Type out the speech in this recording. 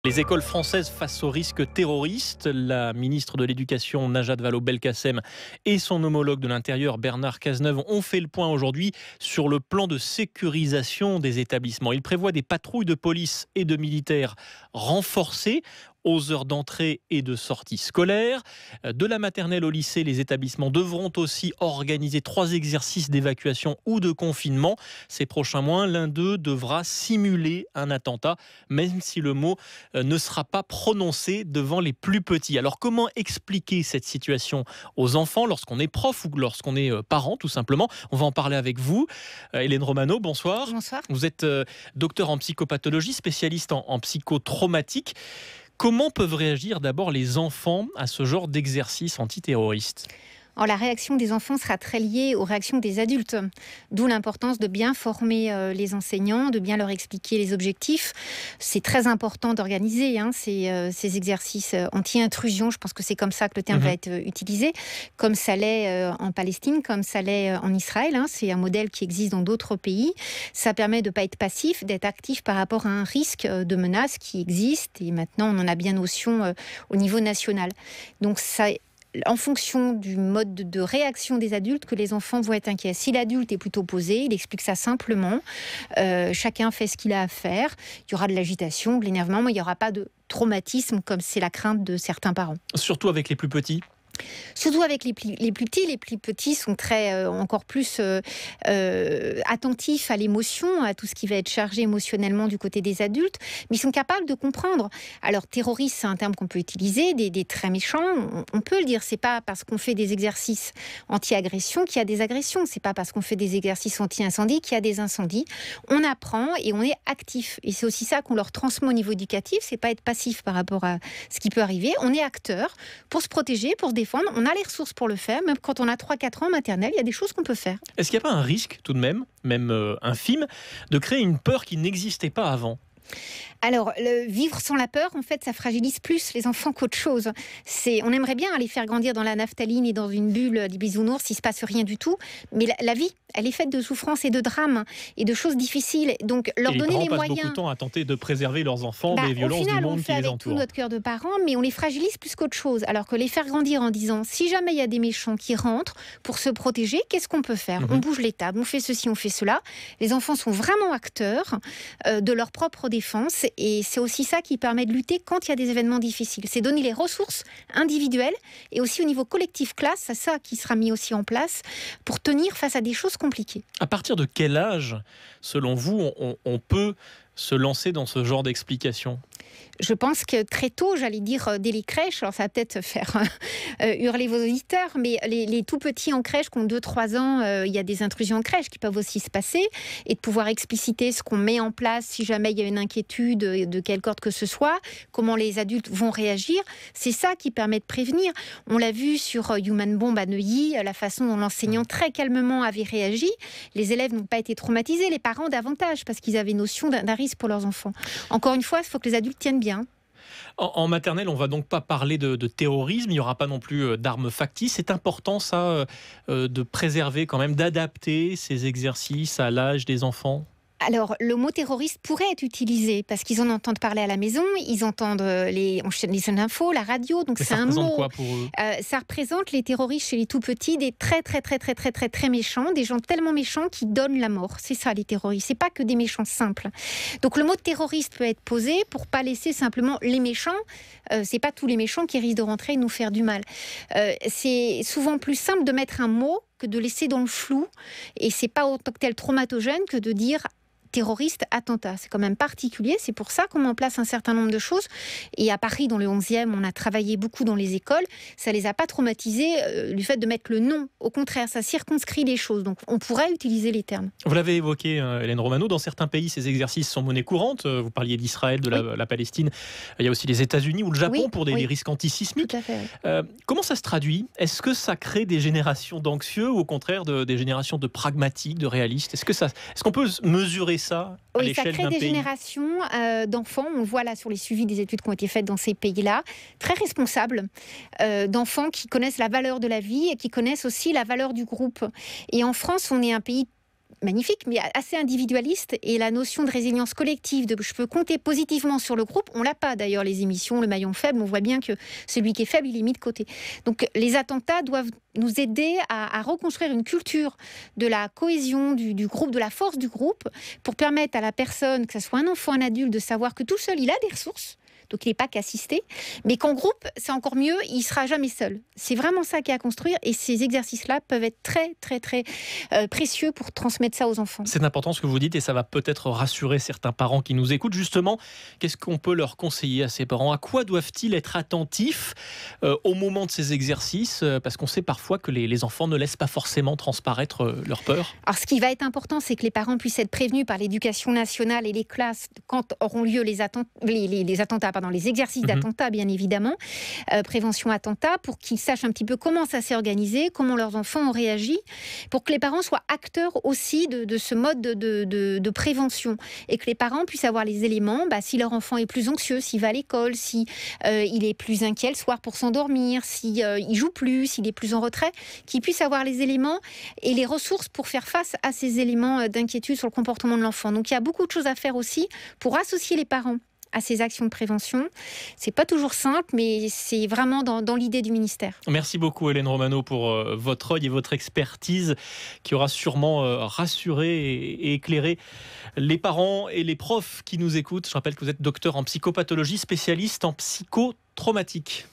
Les écoles françaises face au risque terroriste, la ministre de l'Éducation Najat Vallaud-Belkacem et son homologue de l'Intérieur Bernard Cazeneuve ont fait le point aujourd'hui sur le plan de sécurisation des établissements. Il prévoit des patrouilles de police et de militaires renforcées aux heures d'entrée et de sortie scolaire. De la maternelle au lycée, les établissements devront aussi organiser 3 exercices d'évacuation ou de confinement. Ces prochains mois, l'un d'eux devra simuler un attentat, même si le mot ne sera pas prononcé devant les plus petits. Alors comment expliquer cette situation aux enfants lorsqu'on est prof ou lorsqu'on est parent tout simplement? On va en parler avec vous. Hélène Romano, bonsoir. Bonsoir. Vous êtes docteur en psychopathologie, spécialiste en psychotraumatique. Comment peuvent réagir d'abord les enfants à ce genre d'exercice antiterroriste ? Alors, la réaction des enfants sera très liée aux réactions des adultes, d'où l'importance de bien former les enseignants, de bien leur expliquer les objectifs. C'est très important d'organiser ces exercices anti-intrusion, je pense que c'est comme ça que le terme va être utilisé, comme ça l'est en Palestine, comme ça l'est en Israël. C'est un modèle qui existe dans d'autres pays. Ça permet de ne pas être passif, d'être actif par rapport à un risque de menace qui existe, et maintenant on en a bien notion au niveau national. Donc ça, en fonction du mode de réaction des adultes, que les enfants vont être inquiets. Si l'adulte est plutôt posé, il explique ça simplement. Chacun fait ce qu'il a à faire. Il y aura de l'agitation, de l'énervement, mais il n'y aura pas de traumatisme comme c'est la crainte de certains parents. Surtout avec les plus petits ? Surtout avec les plus petits. Les plus petits sont encore plus attentifs à l'émotion, à tout ce qui va être chargé émotionnellement du côté des adultes, mais ils sont capables de comprendre. Alors, terroriste, c'est un terme qu'on peut utiliser, des très méchants, on peut le dire. C'est pas parce qu'on fait des exercices anti-agression qu'il y a des agressions. C'est pas parce qu'on fait des exercices anti-incendie qu'il y a des incendies. On apprend et on est actif. Et c'est aussi ça qu'on leur transmet au niveau éducatif. C'est pas être passif par rapport à ce qui peut arriver. On est acteur pour se protéger, pour se défendre. On a les ressources pour le faire, même quand on a 3-4 ans maternelle, il y a des choses qu'on peut faire. Est-ce qu'il n'y a pas un risque tout de même infime, de créer une peur qui n'existait pas avant ? Alors, vivre sans la peur, en fait, ça fragilise plus les enfants qu'autre chose. On aimerait bien les faire grandir dans la naphtaline et dans une bulle des bisounours, il ne se passe rien du tout. Mais la vie, elle est faite de souffrances et de drames et de choses difficiles. Donc, leur donner les moyens... Les parents passent beaucoup de temps à tenter de préserver leurs enfants des violences du monde qui les entoure. On le fait avec tout notre cœur de parents, mais on les fragilise plus qu'autre chose. Alors que les faire grandir en disant, si jamais il y a des méchants qui rentrent pour se protéger, qu'est-ce qu'on peut faire ? On bouge les tables, on fait ceci, on fait cela. Les enfants sont vraiment acteurs de leur propre défense. Et c'est aussi ça qui permet de lutter quand il y a des événements difficiles. C'est donner les ressources individuelles et aussi au niveau collectif classe, c'est ça qui sera mis aussi en place pour tenir face à des choses compliquées. À partir de quel âge, selon vous, on peut se lancer dans ce genre d'explication ? Je pense que très tôt, j'allais dire dès les crèches, alors ça va peut-être faire hurler vos auditeurs, mais les tout petits en crèche qui ont 2-3 ans, il y a des intrusions en crèche qui peuvent aussi se passer, et de pouvoir expliciter ce qu'on met en place si jamais il y a une inquiétude de quelque ordre que ce soit, comment les adultes vont réagir, c'est ça qui permet de prévenir. On l'a vu sur Human Bomb à Neuilly, la façon dont l'enseignant très calmement avait réagi. Les élèves n'ont pas été traumatisés, les parents davantage, parce qu'ils avaient notion d'un risque pour leurs enfants. Encore une fois, il faut que les adultes tiennent bien. En maternelle, on ne va donc pas parler de terrorisme, il n'y aura pas non plus d'armes factices. C'est important, ça, de préserver quand même, d'adapter ces exercices à l'âge des enfants ? Alors, le mot terroriste pourrait être utilisé parce qu'ils en entendent parler à la maison, ils entendent les chaînes d'infos, la radio, donc c'est un mot. Ça représente quoi pour eux ? Ça représente les terroristes chez les tout petits, des très méchants, des gens tellement méchants qui donnent la mort. C'est ça les terroristes, c'est pas que des méchants simples. Donc le mot terroriste peut être posé pour pas laisser simplement les méchants. C'est pas tous les méchants qui risquent de rentrer et nous faire du mal. C'est souvent plus simple de mettre un mot que de laisser dans le flou, et c'est pas autant que tel traumatogène que de dire terroriste, attentat. C'est quand même particulier, c'est pour ça qu'on met en place un certain nombre de choses. Et à Paris, dans le 11e, on a travaillé beaucoup dans les écoles, ça les a pas traumatisés, le fait de mettre le nom. Au contraire, ça circonscrit les choses, donc on pourrait utiliser les termes. Vous l'avez évoqué, Hélène Romano, dans certains pays, ces exercices sont monnaie courante. Vous parliez d'Israël, de la Palestine. Il y a aussi les États-Unis ou le Japon pour des risques antisismiques. Tout à fait, comment ça se traduit ? Est-ce que ça crée des générations d'anxieux ou au contraire des générations de pragmatiques, de réalistes ? Est-ce qu'on peut mesurer ça à l'échelle d'un pays ? Ça crée des générations d'enfants, on le voit là sur les suivis des études qui ont été faites dans ces pays-là, très responsables, d'enfants qui connaissent la valeur de la vie et qui connaissent aussi la valeur du groupe. Et en France, on est un pays magnifique, mais assez individualiste. Et la notion de résilience collective, de je peux compter positivement sur le groupe, on l'a pas d'ailleurs, les émissions, le maillon faible, on voit bien que celui qui est faible, il est mis de côté. Donc les attentats doivent nous aider à reconstruire une culture de la cohésion du groupe, de la force du groupe, pour permettre à la personne, que ce soit un enfant, un adulte, de savoir que tout seul, il a des ressources. Donc il n'est pas qu'assisté, mais qu'en groupe, c'est encore mieux, il ne sera jamais seul. C'est vraiment ça qu'il y a à construire, et ces exercices-là peuvent être très, très, très précieux pour transmettre ça aux enfants. C'est important ce que vous dites et ça va peut-être rassurer certains parents qui nous écoutent. Justement, qu'est-ce qu'on peut leur conseiller à ces parents? À quoi doivent-ils être attentifs au moment de ces exercices? Parce qu'on sait parfois que les enfants ne laissent pas forcément transparaître leur peur. Alors ce qui va être important, c'est que les parents puissent être prévenus par l'éducation nationale et les classes quand auront lieu les attentats, les exercices d'attentats, bien évidemment, prévention attentats, pour qu'ils sachent un petit peu comment ça s'est organisé, comment leurs enfants ont réagi, pour que les parents soient acteurs aussi de ce mode de prévention, et que les parents puissent avoir les éléments, si leur enfant est plus anxieux, s'il va à l'école, si il est plus inquiet le soir pour s'endormir, s'il il joue plus, s'il est plus en retrait, qu'ils puissent avoir les éléments et les ressources pour faire face à ces éléments d'inquiétude sur le comportement de l'enfant. Donc il y a beaucoup de choses à faire aussi pour associer les parents à ces actions de prévention. C'est pas toujours simple, mais c'est vraiment dans l'idée du ministère. Merci beaucoup Hélène Romano pour votre œil et votre expertise qui aura sûrement rassuré et éclairé les parents et les profs qui nous écoutent. Je rappelle que vous êtes docteur en psychopathologie, spécialiste en psychotraumatique.